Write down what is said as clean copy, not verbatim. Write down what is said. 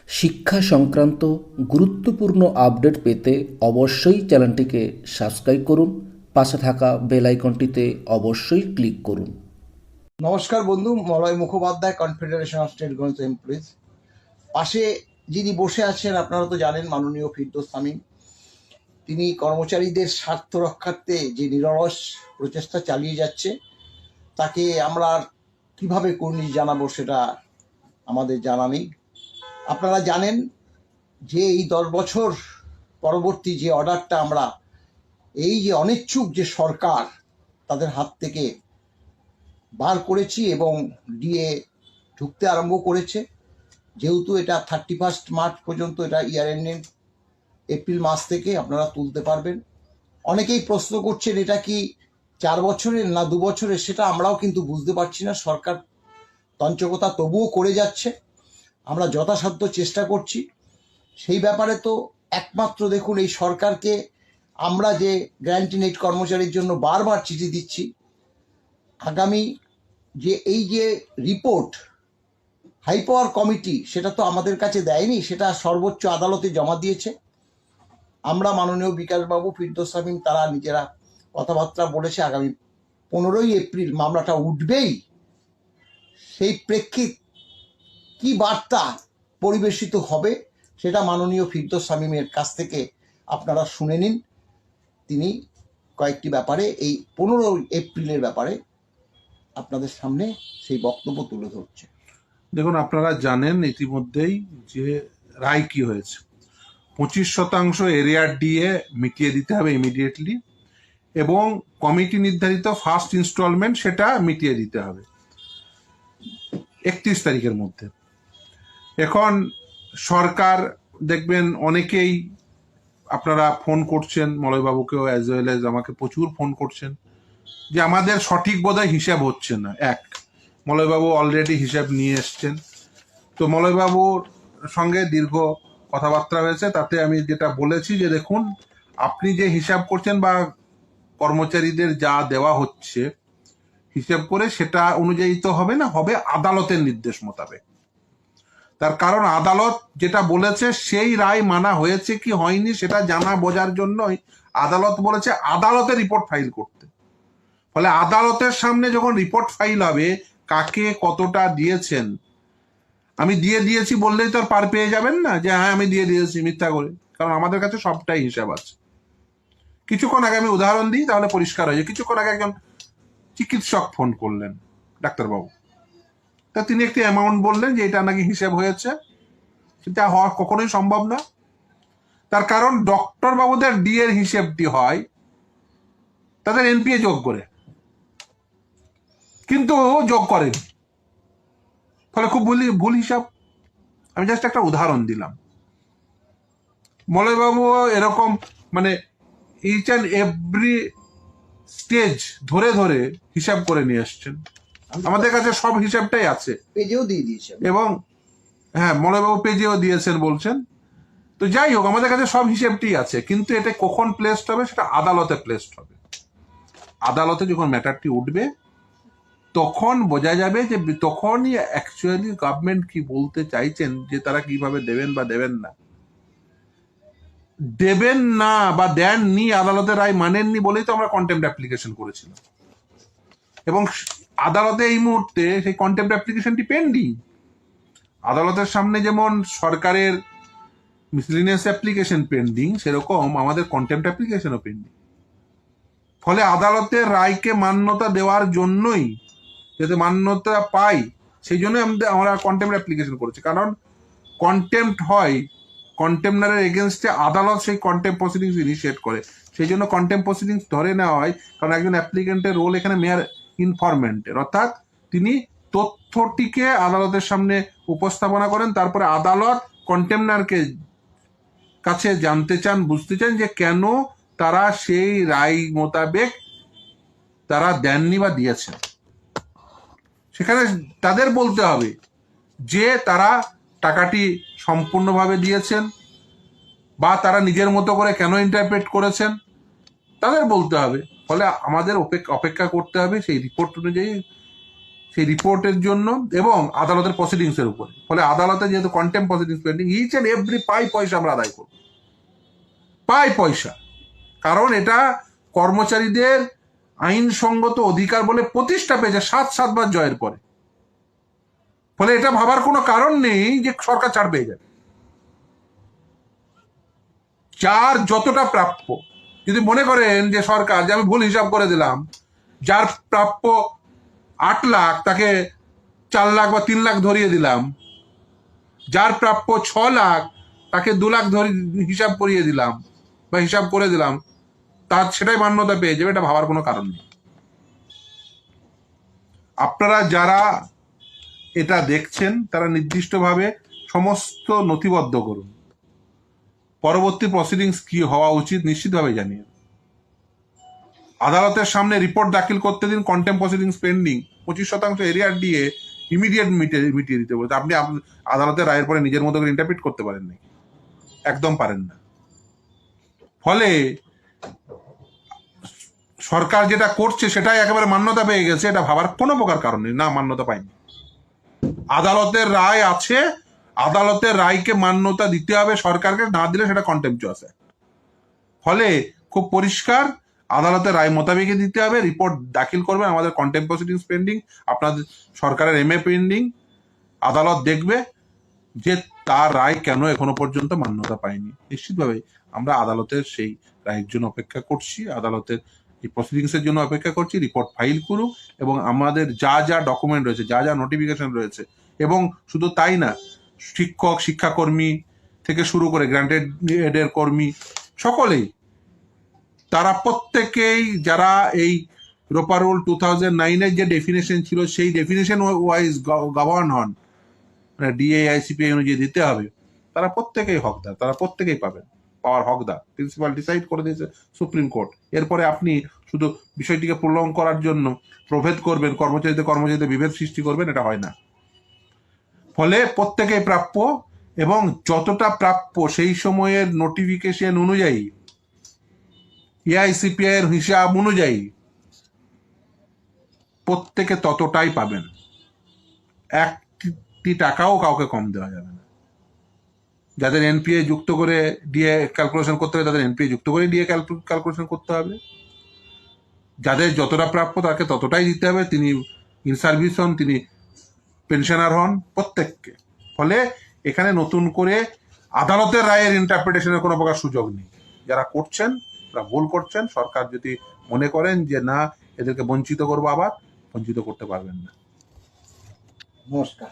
শিক্ষা সংক্রান্ত গুরুত্বপূর্ণ আপডেট পেতে অবশ্যই চ্যানেলটিকে সাবস্ক্রাইব করুন, পাশে থাকা বেল আইকনটিতে অবশ্যই ক্লিক করুন। নমস্কার বন্ধু, Malay Mukhopadhyay, confederation of state government employees. পাশে যিনি বসে আছেন আপনারা তো জানেন, মাননীয় ফিরদৌস সামিম। তিনি কর্মচারীদের স্বার্থ রক্ষার্থে যে নিরলস প্রচেষ্টা চালিয়ে যাচ্ছে, তাকে আমরা কিভাবে কুর্নিশ জানাবো সেটা আমাদের জানা নেই। আপনারা জানেন যে এই 10 বছর পরবর্তী যে অর্ডারটা আমরা, এই যে অনিচ্ছুক যে সরকার, তাদের হাত থেকে বার করেছি এবং ডিএ ঢুকতে আরম্ভ করেছে। যেহেতু এটা 31 মার্চ পর্যন্ত, এটা ইয়ার এন্ডিং এপ্রিল মাস থেকে আপনারা তুলতে পারবেন। অনেকেই প্রশ্ন করছেন এটা কি 4 বছরের না 2 বছরের, সেটা আমরাও কিন্তু বুঝতে পারছি না। সরকার তঞ্চকতা তবুও করে যাচ্ছে, আমরা যথাসাধ্য চেষ্টা করছি। সেই ব্যাপারে তো একমাত্র দেখুন, এই সরকারকে আমরা যে গ্যারান্টি নেট কর্মচারীর জন্য বারবার চিঠি দিচ্ছি, আগামী যে এই যে রিপোর্ট হাই পাওয়ার কমিটি, সেটা তো আমাদের কাছে দেয়নি, সেটা সর্বোচ্চ আদালতে জমা দিয়েছে। আমরা মাননীয় বিকাশবাবু, ফিরদৌস সামিম, তারা নিজেরা কথাবার্তা বলেছে আগামী 15ই এপ্রিল মামলাটা উঠবেই। সেই প্রেক্ষিত কি বার্তা পরিবেশিত হবে সেটা মাননীয় ফিরদৌস সামিমের কাছ থেকে আপনারা শুনে নিন। তিনি কয়েকটি ব্যাপারে, এই 15 এপ্রিলের ব্যাপারে আপনাদের সামনে সেই বক্তব্য তুলে ধরছে। দেখুন, আপনারা জানেন ইতিমধ্যেই যে রায় কি হয়েছে। 25% এরিয়ার ডিএ মিটিয়ে দিতে হবে ইমিডিয়েটলি, এবং কমিটি নির্ধারিত ফার্স্ট ইনস্টলমেন্ট সেটা মিটিয়ে দিতে হবে 31 তারিখের মধ্যে। এখন সরকার দেখবেন অনেকেই আপনারা ফোন করছেন, মলয়বাবুকেও অ্যাজ ওয়েল এজ আমাকে প্রচুর ফোন করছেন যে আমাদের সঠিক বোধহয় হিসাব হচ্ছে না। মলয়বাবু অলরেডি হিসাব নিয়ে এসছেন, তো মলয়বাবুর সঙ্গে দীর্ঘ কথাবার্তা হয়েছে। তাতে আমি যেটা বলেছি যে দেখুন, আপনি যে হিসাব করছেন বা কর্মচারীদের যা দেওয়া হচ্ছে হিসাব করে, সেটা অনুযায়ী তো হবে না, হবে আদালতের নির্দেশ মোতাবেক। তার কারণ আদালত যেটা বলেছে সেই রায় মানা হয়েছে কি হয়নি সেটা জানা বোঝার জন্যই আদালত বলেছে আদালতে রিপোর্ট ফাইল করতে। ফলে আদালতের সামনে যখন রিপোর্ট ফাইল হবে, কাকে কতটা দিয়েছেন, আমি দিয়ে দিয়েছি বললেই তো আর পার পেয়ে যাবেন না যে হ্যাঁ আমি দিয়ে দিয়েছি মিথ্যা করে, কারণ আমাদের কাছে সবটাই হিসাব আছে। কিছুক্ষণ আগে আমি উদাহরণ দিই তাহলে পরিষ্কার হয়ে যায়। কিছুক্ষণ আগে একজন চিকিৎসক ফোন করলেন, ডাক্তারবাবু, তা তিনি একটি অ্যামাউন্ট বললেন যে এটা নাকি হিসাব হয়েছে। সেটা হওয়া কখনোই সম্ভব না। তার কারণ ডক্টর বাবুদের ডি এর হিসেবটি হয় তাদের এনপিএ যোগ করে, কিন্তু যোগ করেন, ফলে খুব ভুল হিসাব। আমি জাস্ট একটা উদাহরণ দিলাম। মলয়বাবু এরকম মানে ইচ অ্যান্ড এভরি স্টেজ ধরে ধরে হিসাব করে নিয়ে এসছেন। আমাদের কাছে সব হিসাবটাই আছে, পেজেও দিয়ে দিয়েছে। এবং হ্যাঁ, মলয়বাবু পেজেও দিয়েছেন বলছেন। তো যাই হোক, আমাদের কাছে সব হিসেবটি আছে, কিন্তু এটা কখন প্লেসড হবে সেটা আদালতে প্লেসড হবে। আদালতে যখন ম্যাটারটি উঠবে তখন বোঝা যাবে যে তখনই অ্যাকচুয়ালি গভর্নমেন্ট কি বলতে চাইছেন, যে তারা কিভাবে দেবেন বা দেবেন না। দেবেন না বা দেননি, আদালতের রায় মানেননি বলেই তো আমরা কন্টেম্পট অ্যাপ্লিকেশন করেছিলাম, এবং আদালতে এই মুহূর্তে সেই কন্টেম্পট অ্যাপ্লিকেশনটি পেন্ডিং। আদালতের সামনে যেমন সরকারের মিসলিনিয়াস অ্যাপ্লিকেশন পেন্ডিং, সেরকম আমাদের কন্টেম্পট অ্যাপ্লিকেশনও পেন্ডিং। ফলে আদালতের রায়কে মান্যতা দেওয়ার জন্যই, যাতে মান্যতা পাই সেই জন্যই আমরা কন্টেম্পট অ্যাপ্লিকেশন করেছি। কারণ কন্টেম্পট হয়, কন্টেম্পনারের এগেনস্টে আদালত সেই কন্টেম্পট প্রসিডিংস ইনিশিয়েট করে, সেই জন্য কন্টেম্পট প্রসিডিংস ধরে নেওয়া হয়। কারণ একজন অ্যাপ্লিকেন্টের রোল এখানে মেয়ার ইনফরমেন্টের, অর্থাৎ তিনি তথ্যটিকে আদালতের সামনে উপস্থাপনা করেন, তারপরে আদালত কন্টেম্পনারকে কাছে জানতে চান, বুঝতে চান যে কেন তারা সেই রায় মোতাবেক তারা দেননি বা দিয়েছেন। সেখানে তাদের বলতে হবে যে তারা টাকাটি সম্পূর্ণভাবে দিয়েছেন বা তারা নিজের মতো করে কেন ইন্টারপ্রেট করেছেন, তাদের বলতে হবে। ফলে আমাদের অপেক্ষা করতে হবে সেই রিপোর্ট অনুযায়ী সেই রিপোর্টের জন্য এবং আদালতের প্রসিডিংস এর উপরে। ফলে আদালতে যেহেতু contempt proceedings pending, each and every pie paisa আমরা আদায় করব, পাই পয়সা। কারণ এটা কর্মচারীদের আইনসঙ্গত অধিকার বলে প্রতিষ্ঠা পেয়েছে 7 বার জয়ের পরে। ফলে এটা ভাবার কোনো কারণ নেই যে সরকার ছাড় পেয়ে যাবে। যার যতটা প্রাপ্য, যদি মনে করেন যে সরকার, যে আমি ভুল হিসাব করে দিলাম, যার প্রাপ্য 8 লাখ তাকে 4 লাখ বা 3 লাখ ধরিয়ে দিলাম, যার প্রাপ্য 6 লাখ তাকে 2 লাখ হিসাব করিয়ে দিলাম বা হিসাব করে দিলাম, তার সেটাই মান্যতা পেয়ে যাবে, এটা ভাবার কোনো কারণ নেই। আপনারা যারা এটা দেখছেন তারা নির্দিষ্টভাবে সমস্ত নথিবদ্ধ করুন, পরবর্তী প্রসিডিংস কি হওয়া উচিত নিশ্চিতভাবে জানিয়ে আদালতের সামনে রিপোর্ট দাখিল করতে দিন। কন্টেম্প প্রসিডিংস পেন্ডিং 25% এরিয়ার দিয়ে ইমিডিয়েট মিটিয়ে দিতে বলতে আপনি আদালতের রায়ের পরে নিজের মতো করে ইন্টারপ্রিট করতে পারেন না, একদম পারেন না। ফলে সরকার যেটা করছে সেটাই একেবারে মান্যতা পেয়ে গেছে, এটা ভাবার কোনো প্রকার কারণ নেই। না, মান্যতা পায়নি। আদালতের রায় আছে, আদালতের রায়কে মান্যতা দিতে হবে সরকারকে, না দিলে সেটা কন্টেম্পচুয়াস অ্যাক্ট। ফলে খুব পরিষ্কার, আদালতের রায় মোতাবেকই দিতে হবে। রিপোর্ট দাখিল করবেন, আমাদের কন্টেম্প প্রসিডিংস পেন্ডিং, আপনাদের সরকারের MA পেন্ডিং। আদালত দেখবে যে তার রায় কেন এখনো পর্যন্ত মান্যতা পায়নি। নিশ্চিতভাবে আমরা আদালতের সেই রায়ের জন্য অপেক্ষা করছি, আদালতের এই প্রসিডিংস এর জন্য অপেক্ষা করছি। রিপোর্ট ফাইল করুক এবং আমাদের যা যা ডকুমেন্ট রয়েছে, যা যা নোটিফিকেশন রয়েছে, এবং শুধু তাই না, শিক্ষক শিক্ষাকর্মী থেকে শুরু করে গ্রান্টেড এডের কর্মী সকলেই, তারা প্রত্যেকেই যারা এই রোপা রুল 2009-এর যে ডেফিনেশন ছিল সেই ডেফিনেশন ওয়াইজ গভর্ন হন, মানে DAICPI অনুযায়ী দিতে হবে, তারা প্রত্যেকেই হকদার, তারা প্রত্যেকেই পাবেন, পাওয়ার হকদার। প্রিন্সিপাল ডিসাইড করে দিয়েছে সুপ্রিম কোর্ট। এরপরে আপনি শুধু বিষয়টিকে প্রলং করার জন্য প্রভেদ করবেন, কর্মচারীদের বিভেদ সৃষ্টি করবেন, এটা হয় না। ফলে প্রত্যেকেই প্রাপ্য, এবং যতটা প্রাপ্য সেই সময়ের নোটিফিকেশন অনুযায়ী, AICPI এর হিসাব অনুযায়ী প্রত্যেকে ততটাই পাবেন। 1 টাকাও কাউকে কম দেওয়া যাবে না। যাদের NPA যুক্ত করে DA ক্যালকুলেশন করতে হবে, তাদের NPA যুক্ত করে DA ক্যালকুলেশন করতে হবে। যাদের যতটা প্রাপ্য তাকে ততটাই দিতে হবে। তিনি ইন সার্ভিস হন, তিনি পেনশনার হন, প্রত্যেককে। ফলে এখানে নতুন করে আদালতের রায়ের ইন্টারপ্রিটেশনের কোনো প্রকার সুযোগ নেই। যারা করছেন তারা ভুল করছেন। সরকার যদি মনে করেন যে না, এদেরকে বঞ্চিত করবো, আবার বঞ্চিত করতে পারবেন না। নমস্কার।